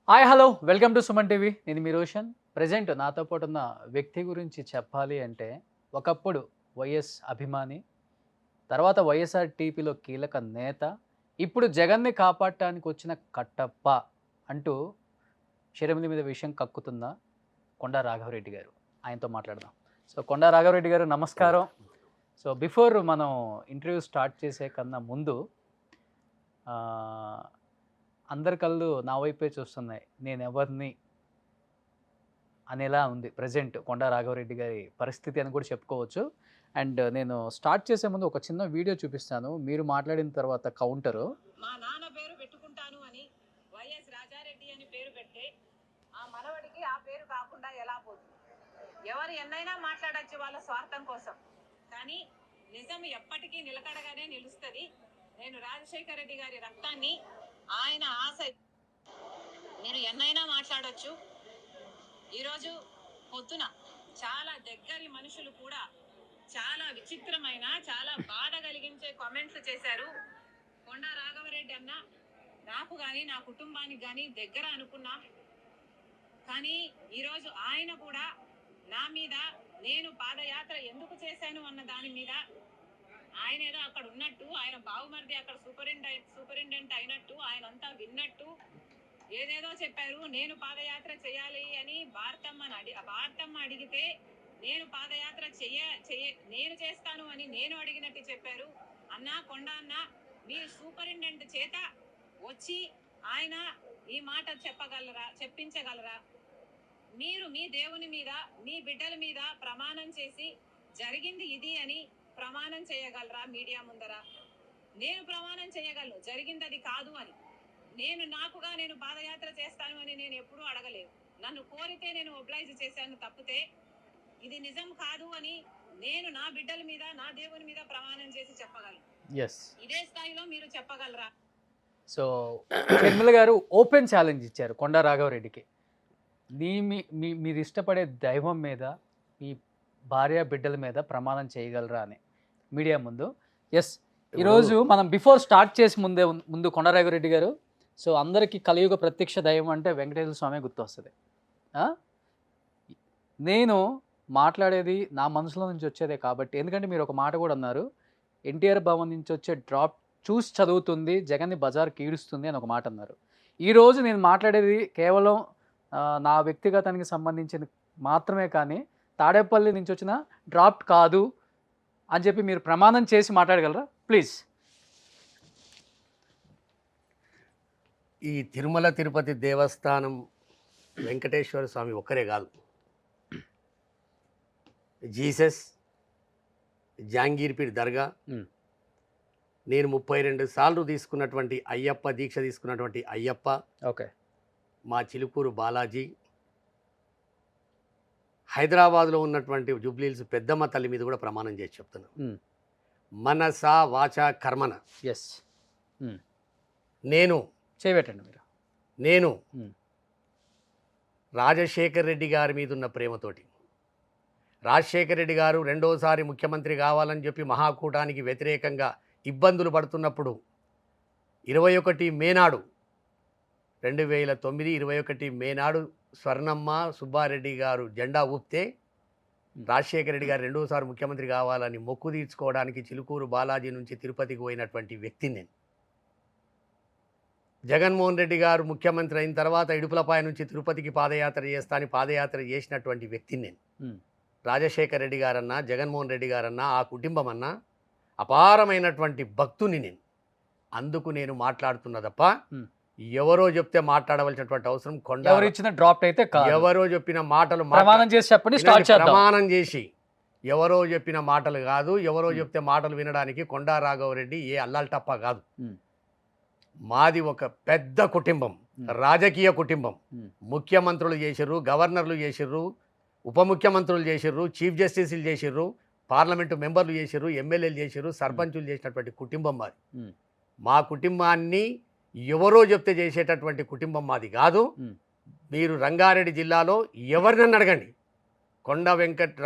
Hi hello welcome to Suman TV. నేను మీ Roshan. Present నాతో పాటు ఉన్న వ్యక్తి గురించి చెప్పాలి అంటే ఒకప్పుడు వైఎస్ అభిమాని, తర్వాత వైఎస్ఆర్ టీపీలో కీలక నేత, ఇప్పుడు జగన్ని కాపాడటానికి వచ్చిన కట్టప్ప అంటూ షర్మిల మీద విషయం కక్కుతున్న కొండా రాఘవరెడ్డి గారు. ఆయనతో మాట్లాడదాం. సో కొండా రాఘవరెడ్డి గారు నమస్కారం. సో బిఫోర్ మనం ఇంటర్వ్యూ స్టార్ట్ చేసే కన్నా ముందు అందరి కళ్ళు నా వైపే చూస్తున్నాయి, నేను ఎవరిని అనేలా ఉంది ప్రజెంట్ కొండా రాఘవరెడ్డి గారి పరిస్థితి అని కూడా చెప్పుకోవచ్చు. అండ్ నేను స్టార్ట్ చేసే ముందు ఒక చిన్న వీడియో చూపిస్తాను, మీరు మాట్లాడిన తర్వాత కౌంటరు. మా నాన్న పేరు పెట్టుకుంటాను అని వైఎస్ రాజారెడ్డి అని పేరు పెడితే ఆ మనవడికి ఆ పేరు కాకుండా ఎలా పోతుంది? ఎవరు ఎన్నైనా మాట్లాడచ్చు వాళ్ళ స్వార్థం కోసం, కానీ నిజం ఎప్పటికీ నిలకడగానే నిలుస్తుంది. నేను రాజశేఖర రెడ్డి గారి రక్తాన్ని, ఆయన ఆశ, మీరు ఎన్నైనా మాట్లాడచ్చు. ఈరోజు పొద్దున చాలా దగ్గరి మనుషులు కూడా చాలా విచిత్రమైన, చాలా బాధ కలిగించే కామెంట్స్ చేశారు. కొండా రాఘవరెడ్డి అన్న నాకు కానీ నా కుటుంబానికి కానీ దగ్గర అనుకున్నా, కానీ ఈరోజు ఆయన కూడా నా మీద నేను పాదయాత్ర ఎందుకు చేశాను అన్న దాని మీద ఆయన ఏదో అక్కడ ఉన్నట్టు, ఆయన బావుమరిది అక్కడ సూపరింటెండెంట్ అయినట్టు, ఆయన అంతా విన్నట్టు ఏదేదో చెప్పారు. నేను పాదయాత్ర చేయాలి అని భారతమ్మ అడిగితే నేను పాదయాత్ర నేను చేస్తాను అని నేను అడిగినట్టు చెప్పారు. అన్నా కొండ అన్న, మీ సూపరింటెండెంట్ చేత వచ్చి ఆయన ఈ మాట చెప్పించగలరా? మీరు మీ దేవుని మీద, మీ బిడ్డల మీద ప్రమాణం చేసి జరిగింది ఇది అని ప్రమాణం చేయగలరా మీడియా ముందర? నేను ప్రమాణం చేయగలను జరిగింది అది కాదు అని. నేను పాదయాత్ర చేస్తాను అని నేను ఎప్పుడూ అడగలేదు. నన్ను కోరితే నేను ఒబ్లైజ్ చేశాను తప్పితే ఇది నిజం కాదు అని నేను నా బిడ్డల మీద, నా దేవుని మీద ప్రమాణం చేసి చెప్పగలను. ఇదే స్థాయిలో మీరు చెప్పగలరా? సో షర్మిల గారు ఓపెన్ ఛాలెంజ్ ఇచ్చారు కొండా రాఘవరెడ్డికి. మీరు ఇష్టపడే దైవం మీద, మీ భార్య బిడ్డల మీద ప్రమాణం చేయగలరా అని మీడియా ముందు. ఈరోజు మనం బిఫోర్ స్టార్ట్ చేసి ముందు కొండా రాఘవరెడ్డి గారు, సో అందరికీ కలియుగ ప్రత్యక్ష దైవం అంటే వెంకటేశ్వర స్వామి గుర్తొస్తుంది. నేను మాట్లాడేది నా మనసులో నుంచి వచ్చేదే కాబట్టి, ఎందుకంటే మీరు ఒక మాట కూడా అన్నారు, ఎన్టీఆర్ భవన్ నుంచి వచ్చే డ్రాప్ చూసి చదువుతుంది, జగన్ని బజార్కి ఈడుస్తుంది అని ఒక మాట అన్నారు. ఈరోజు నేను మాట్లాడేది కేవలం నా వ్యక్తిగతానికి సంబంధించిన మాత్రమే, కానీ తాడేపల్లి నుంచి వచ్చిన డ్రాప్ కాదు అని చెప్పి మీరు ప్రమాణం చేసి మాట్లాడగలరా ప్లీజ్? ఈ తిరుమల తిరుపతి దేవస్థానం వెంకటేశ్వర స్వామి ఒక్కరే కాదు, జీసస్, జాంగీర్పీర్ దర్గా, నేను 32 సార్లు తీసుకున్నటువంటి అయ్యప్ప దీక్ష తీసుకున్నటువంటి అయ్యప్ప, ఓకే, మా చిలుకూరు బాలాజీ, హైదరాబాద్లో ఉన్నటువంటి జూబ్లీహిల్స్ పెద్దమ్మ తల్లి మీద కూడా ప్రమాణం చేసి చెప్తున్నాను. మనస వాచ కర్మన నేను చేయబెట్టండి మీరు. నేను రాజశేఖర్ రెడ్డి గారి మీద ఉన్న ప్రేమతోటి, రాజశేఖర్ రెడ్డి గారు రెండోసారి ముఖ్యమంత్రి కావాలని చెప్పి మహాకూటానికి వ్యతిరేకంగా ఇబ్బందులు పడుతున్నప్పుడు 21 మే నాడు 2009 21 మే నాడు స్వర్ణమ్మ సుబ్బారెడ్డి గారు జెండా ఊపితే రాజశేఖర రెడ్డి గారు రెండోసారి ముఖ్యమంత్రి కావాలని మొక్కు తీర్చుకోవడానికి చిలుకూరు బాలాజీ నుంచి తిరుపతికి పోయినటువంటి వ్యక్తిని నేను. జగన్మోహన్ రెడ్డి గారు ముఖ్యమంత్రి అయిన తర్వాత ఇడుపులపాయ నుంచి తిరుపతికి పాదయాత్ర పాదయాత్ర చేసినటువంటి వ్యక్తిని నేను. రాజశేఖర రెడ్డి గారన్నా, జగన్మోహన్ రెడ్డి గారన్నా, ఆ కుటుంబం అన్నా అపారమైనటువంటి భక్తుని నేను. అందుకు నేను మాట్లాడుతున్న తప్ప ఎవరో చెప్తే మాట్లాడవలసినటువంటి అవసరం డ్రాప్ అయితే ఎవరో చెప్పిన మాటలు ప్రమాణం చేసి చెప్పండి, ప్రమాణం చేసి ఎవరో చెప్పిన మాటలు కాదు. ఎవరో చెప్తే మాటలు వినడానికి కొండా రాఘవరెడ్డి ఏ అల్లాల్టప్ప కాదు. మాది ఒక పెద్ద కుటుంబం, రాజకీయ కుటుంబం. ముఖ్యమంత్రులు చేసిర్రు, గవర్నర్లు చేసిర్రు, ఉప ముఖ్యమంత్రులు చేసిర్రు, చీఫ్ జస్టిస్లు చేసిర్రు, పార్లమెంటు మెంబర్లు చేసిర్రు, ఎమ్మెల్యేలు చేసిర్రు, సర్పంచులు చేసినటువంటి కుటుంబం మాది. మా కుటుంబాన్ని ఎవరో చెప్తే చేసేటటువంటి కుటుంబం మాది కాదు. మీరు రంగారెడ్డి జిల్లాలో ఎవరినన్నా అడగండి, కొండ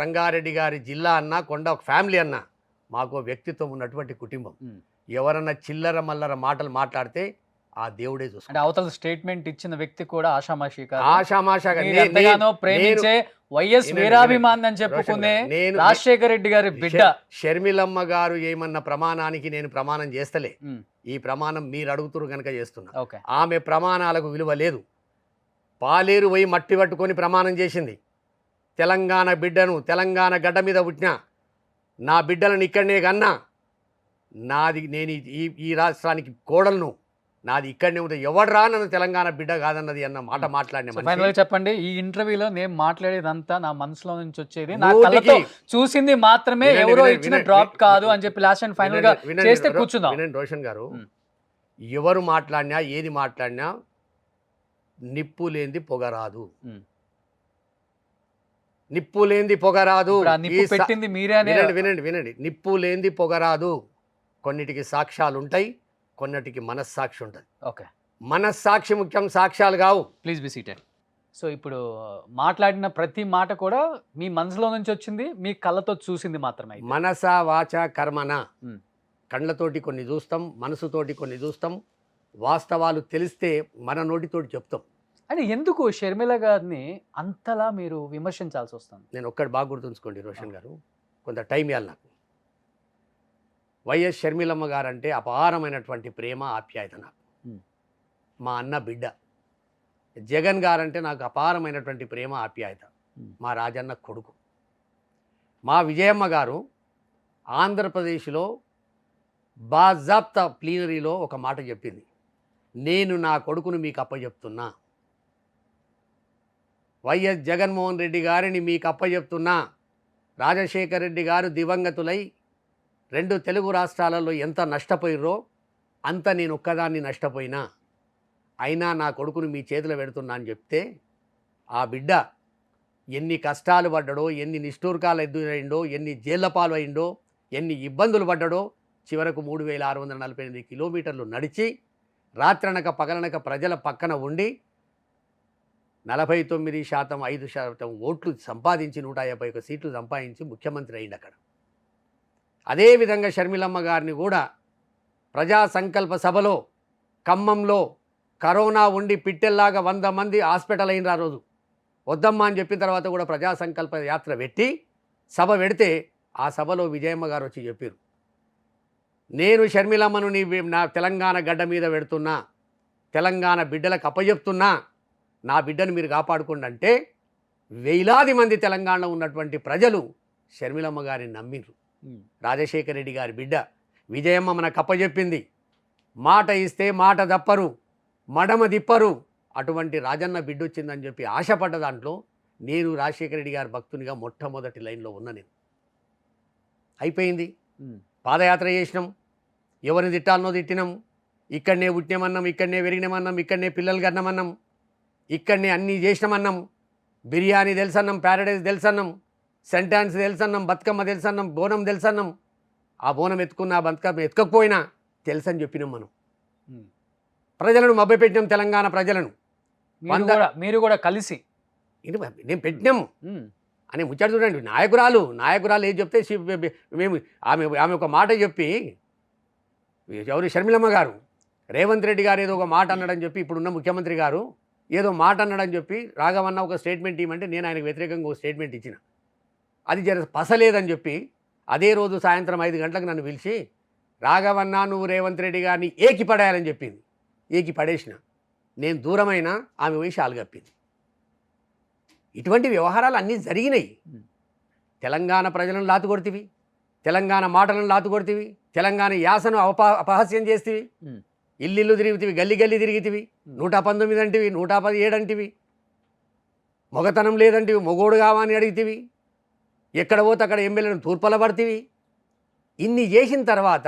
రంగారెడ్డి గారి జిల్లా అన్నా, కొండ ఫ్యామిలీ అన్నా మాకు వ్యక్తిత్వం ఉన్నటువంటి కుటుంబం. ఎవరన్నా చిల్లర మల్లర మాటలు మాట్లాడితే ఆ దేవుడే అంటే చూసుకుంటాడు. అవతల స్టేట్మెంట్ ఇచ్చిన వ్యక్తి కూడా ఆషామాషి కాదు. ఆషామాషాగా మీరు ఎంతగానో ప్రేమించే వైఎస్ వినండి, వీరాభిమాని అని రోషన్ చెప్పుకునే గారు, నేను రాజశేఖర రెడ్డి గారి బిడ్డ. షర్మిలమ్మ గారు ఏమన్న ప్రమాణానికి నేను ప్రమాణం చేస్తలే. ఉమ్, ఈ ప్రమాణం మీరు అడుగుతురు కనుక చేస్తున్నా. ఓకే. ఆమె ప్రమాణాలకు విలువ లేదు. పాలేరు పోయి మట్టి పట్టుకొని ప్రమాణం చేసింది. తెలంగాణ బిడ్డను తెలంగాణ గడ్డ మీద పుట్టిన నా బిడ్డలను ఇక్కడనే కన్నా, నాది నేను ఈ రాష్ట్రానికి కోడలను, నాది ఇక్కడనే ఉంటుంది, ఎవడరా నన్ను తెలంగాణ బిడ్డ కాదన్నది అన్న మాట మాట్లాడిన సో మనిషి. ఫైనల్ గా చెప్పండి, ఈ ఇంటర్వ్యూలో నేను మాట్లాడేదంతా నా మనసులో నుంచి వచ్చేది, నా నూటికి- కళ్ళతో చూసింది మాత్రమే, వినండి, ఎవరో వినండి, ఇచ్చిన వినండి, డ్రాప్ వినండి, కాదు అని చెప్పి లాస్ట్ అండ్ ఫైనల్ గా వినండి, చేస్తే కూర్చుందాం. వినండి రోషన్ గారు, ఉమ్. ఎవరు మాట్లాడినా ఏది మాట్లాడినా నిప్పు లేనిది పొగరాదు. ఉమ్. నిప్పు లేనిది పొగరాదు. ఇప్పుడు ఆ నిప్పు ఈ సా- పెట్టింది మీరే అనే. వినండి వినండి వినండి, నిప్పు లేనిది పొగరాదు. కొన్నిటికి సాక్ష్యాలు ఉంటాయి, కొన్నిటికి మనస్సాక్షి ఉంటుంది. ఓకే, మనస్సాక్షి ముఖ్యం, సాక్ష్యాలు కావు. Please be seated. సో ఇప్పుడు మాట్లాడిన ప్రతి మాట కూడా మీ మనసులో నుంచి వచ్చింది, మీ కళ్ళతో చూసింది మాత్రమే. మనస వాచ కర్మన, ఉమ్. కళ్ళతోటి కొన్ని చూస్తాం, మనసుతోటి కొన్ని చూస్తాం. వాస్తవాలు తెలిస్తే మన నోటితోటి చెప్తాం. అంటే ఎందుకు షర్మిల గారిని అంతలా మీరు విమర్శించాల్సి వస్తుంది? నేను ఒక్కటి బాగా గుర్తుంచుకోండి రోషన్ గారు, కొంత టైం ఇవ్వాలి నాకు. వైఎస్ షర్మిలమ్మ గారు అంటే అపారమైనటువంటి ప్రేమ, ఆప్యాయత నాకు. ఉమ్. మా అన్న బిడ్డ. జగన్ గారంటే నాకు అపారమైనటువంటి ప్రేమ, ఆప్యాయత. ఉమ్. మా రాజన్న కొడుకు. మా విజయమ్మ గారు ఆంధ్రప్రదేశ్లో బాజాప్తా ప్లీనరీలో ఒక మాట చెప్పింది, నేను నా కొడుకును మీకు అప్పచెప్తున్నా, వైఎస్ జగన్మోహన్ రెడ్డి గారిని మీకు అప్పచెప్తున్నా. రాజశేఖర రెడ్డి గారు దివంగతులై 2 తెలుగు రాష్ట్రాలలో ఎంత నష్టపోయిర్రో అంత నేను ఒక్కదాన్ని నష్టపోయినా, అయినా నా కొడుకును మీ చేతిలో పెడుతున్నా అని చెప్తే, ఆ బిడ్డ ఎన్ని కష్టాలు పడ్డాడో, ఎన్ని నిష్ఠూర్కాలు ఎదురైండో, ఎన్ని జైళ్ల పాలు అయిండో, ఎన్ని ఇబ్బందులు పడ్డాడో, చివరకు 3648 కిలోమీటర్లు నడిచి రాత్రనక పగలనక ప్రజల పక్కన ఉండి 49% 5% ఓట్లు సంపాదించి 151 సీట్లు సంపాదించి ముఖ్యమంత్రి అయింది అక్కడ. అదేవిధంగా షర్మిలమ్మ గారిని కూడా ప్రజా సంకల్ప సభలో ఖమ్మంలో కరోనా ఉండి పిట్టెల్లాగా 100 మంది హాస్పిటల్ అయిన ఆ రోజు వద్దమ్మా అని చెప్పిన తర్వాత కూడా ప్రజా సంకల్ప యాత్ర పెట్టి సభ పెడితే, ఆ సభలో విజయమ్మ గారు వచ్చి చెప్పారు, నేను షర్మిలమ్మను నా తెలంగాణ గడ్డ మీద పెడుతున్నా, తెలంగాణ బిడ్డలకు అప్పచెప్తున్నా, నా బిడ్డను మీరు కాపాడుకోండి అంటే వేలాది మంది తెలంగాణలో ఉన్నటువంటి ప్రజలు షర్మిలమ్మ గారిని నమ్మిరు. రాజశేఖర రెడ్డి గారి బిడ్డ విజయమ్మ మనకు అప్పచెప్పింది, మాట ఇస్తే మాట దప్పరు, మడమ దిప్పరు, అటువంటి రాజన్న బిడ్డ వచ్చిందని చెప్పి ఆశపడ్డ దాంట్లో నేను రాజశేఖర రెడ్డి గారి భక్తునిగా మొట్టమొదటి లైన్లో ఉన్నా. నేను అయిపోయింది. పాదయాత్ర చేసినాం, ఎవరిని తిట్టాలనో తిట్టినాం, ఇక్కడనే పుట్టినామన్నాం, ఇక్కడనే పెరిగినామన్నాం, ఇక్కడనే పిల్లలు కన్నామన్నాం, ఇక్కడనే అన్నీ చేసినామన్నాం. బిర్యానీ తెలుసన్నాం, ప్యారడైజ్ తెలుసన్నాం, సెంటాన్స్ తెలుసన్నాం, బతుకమ్మ తెలుసన్నాం, బోనం తెలుసన్నాం. ఆ బోనం ఎత్తుకున్నా, బతుకమ్మ ఎత్తుకపోయినా తెలుసని చెప్పినాం. మనం ప్రజలను మభ్యపెట్టినాం, తెలంగాణ ప్రజలను. మీరు కూడా కలిసి నేను పెట్టినాం అని ముచ్చట చూడండి. నాయకురాలు ఏం చెప్తే మేము ఆమె ఒక మాట చెప్పి, ఎవరు షర్మిలమ్మ గారు, రేవంత్ రెడ్డి గారు ఏదో ఒక మాట అన్నాడని చెప్పి, ఇప్పుడున్న ముఖ్యమంత్రి గారు ఏదో మాట అన్నాడని చెప్పి రాఘవన్న ఒక స్టేట్మెంట్ ఇవ్వమంటే నేను ఆయనకు వ్యతిరేకంగా ఒక స్టేట్మెంట్ ఇచ్చిన. అది పసలేదని చెప్పి అదే రోజు సాయంత్రం 5 గంటలకు నన్ను పిలిచి, రాఘవన్న నువ్వు రేవంత్ రెడ్డి గారిని ఏకి పడేయాలని చెప్పింది. ఏకి పడేసిన. నేను దూరమైన ఆమె పోయి షాల్గప్పింది. ఇటువంటి వ్యవహారాలు అన్నీ జరిగినాయి. తెలంగాణ ప్రజలను లాతుకొడితివి, తెలంగాణ మాటలను లాతుకొడితివి, తెలంగాణ యాసను అపహాస్యం చేస్తేవి, ఇల్లు తిరుగుతివి, గల్లి తిరిగితివి, 119 అంటివి, 117 అంటివి, మొగతనం లేదంటివి, మొగోడు కావని అడిగితివి, ఎక్కడ పోతే అక్కడ ఎమ్మెల్యేలను తూర్పల పడితివి. ఇన్ని చేసిన తర్వాత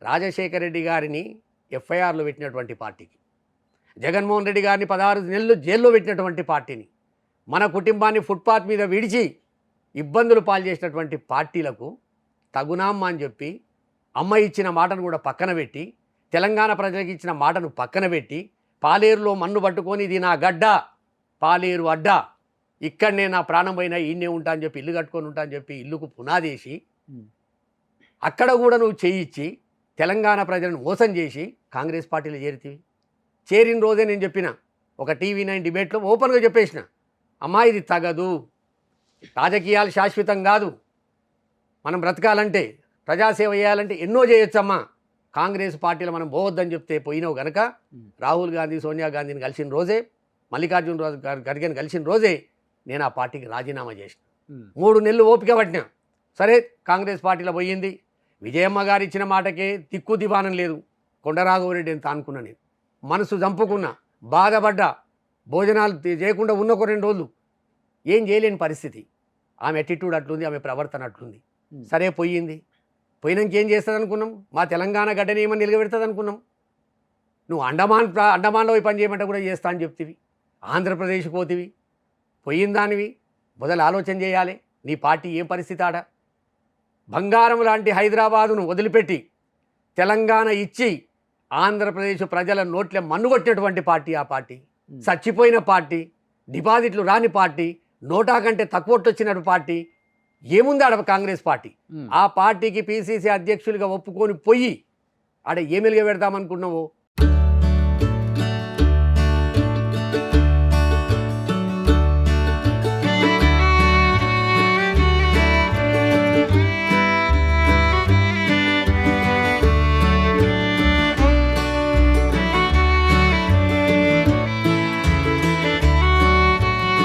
రాజశేఖర రెడ్డి గారిని ఎఫ్ఐఆర్లో పెట్టినటువంటి పార్టీకి, జగన్మోహన్ రెడ్డి గారిని 16 నెలలు జైల్లో పెట్టినటువంటి పార్టీని, మన కుటుంబాన్ని ఫుట్పాత్ మీద విడిచి ఇబ్బందులు పాలు చేసినటువంటి పార్టీలకు తగునామ్మా అని చెప్పి, అమ్మ ఇచ్చిన మాటను కూడా పక్కన పెట్టి, తెలంగాణ ప్రజలకు ఇచ్చిన మాటను పక్కన పెట్టి, పాలేరులో మన్ను పట్టుకొని ఇది నా గడ్డ, పాలేరు అడ్డ, ఇక్కడనే నా ప్రాణం పోయినా ఈయనే ఉంటా అని చెప్పి, ఇల్లు కట్టుకొని ఉంటా అని చెప్పి ఇల్లుకు పునాదేసి, అక్కడ కూడా నువ్వు చేయించి తెలంగాణ ప్రజలను మోసం చేసి కాంగ్రెస్ పార్టీలో చేరితివి. చేరిన రోజే నేను చెప్పిన ఒక TV9 డిబేట్లో ఓపెన్గా చెప్పేసిన, అమ్మా ఇది తగదు, రాజకీయాలు శాశ్వతం కాదు, మనం బ్రతకాలంటే ప్రజాసేవ చేయాలంటే ఎన్నో చేయొచ్చమ్మా, కాంగ్రెస్ పార్టీలో మనం పోవద్దని చెప్తే పోయినావు గనక రాహుల్ గాంధీ సోనియా గాంధీని కలిసిన రోజే, మల్లికార్జున ఖర్గేని కలిసిన రోజే నేను ఆ పార్టీకి రాజీనామా చేసిన. 3 నెలలు ఓపిక పట్టినా. సరే కాంగ్రెస్ పార్టీలో పోయింది. విజయమ్మ గారు ఇచ్చిన మాటకే తిక్కు దివానం లేదు. కొండరాఘవరెడ్డి ఎంత అనుకున్నా, నేను మనసు చంపుకున్నా, బాధపడ్డా, భోజనాలు చేయకుండా ఉన్న ఒక 2 రోజులు ఏం చేయలేని పరిస్థితి. ఆమె అటిట్యూడ్ అట్లుంది, ఆమె ప్రవర్తన అట్లుంది. సరే పోయింది. పోయినాక ఏం చేస్తుంది అనుకున్నాం? మా తెలంగాణ గడ్డని ఏమని నిలబెడుతుంది అనుకున్నాం? నువ్వు అండమాన్లో పోయి పని చేయమంటే కూడా చేస్తా అని చెప్తివి. ఆంధ్రప్రదేశ్కి పోతివి, పోయిన దానివి మొదలు ఆలోచన చేయాలి. నీ పార్టీ ఏం పరిస్థితి ఆడ? బంగారం లాంటి హైదరాబాదును వదిలిపెట్టి తెలంగాణ ఇచ్చి ఆంధ్రప్రదేశ్ ప్రజల నోట్లే మన్నుగొట్టినటువంటి పార్టీ ఆ పార్టీ. చచ్చిపోయిన పార్టీ, డిపాజిట్లు రాని పార్టీ, నోటా కంటే తక్కువ వచ్చిన పార్టీ. ఏముంది ఆడ కాంగ్రెస్ పార్టీ? ఆ పార్టీకి PCC అధ్యక్షులుగా ఒప్పుకొని పోయి ఆడ ఏమెలుగా పెడదామనుకున్నావో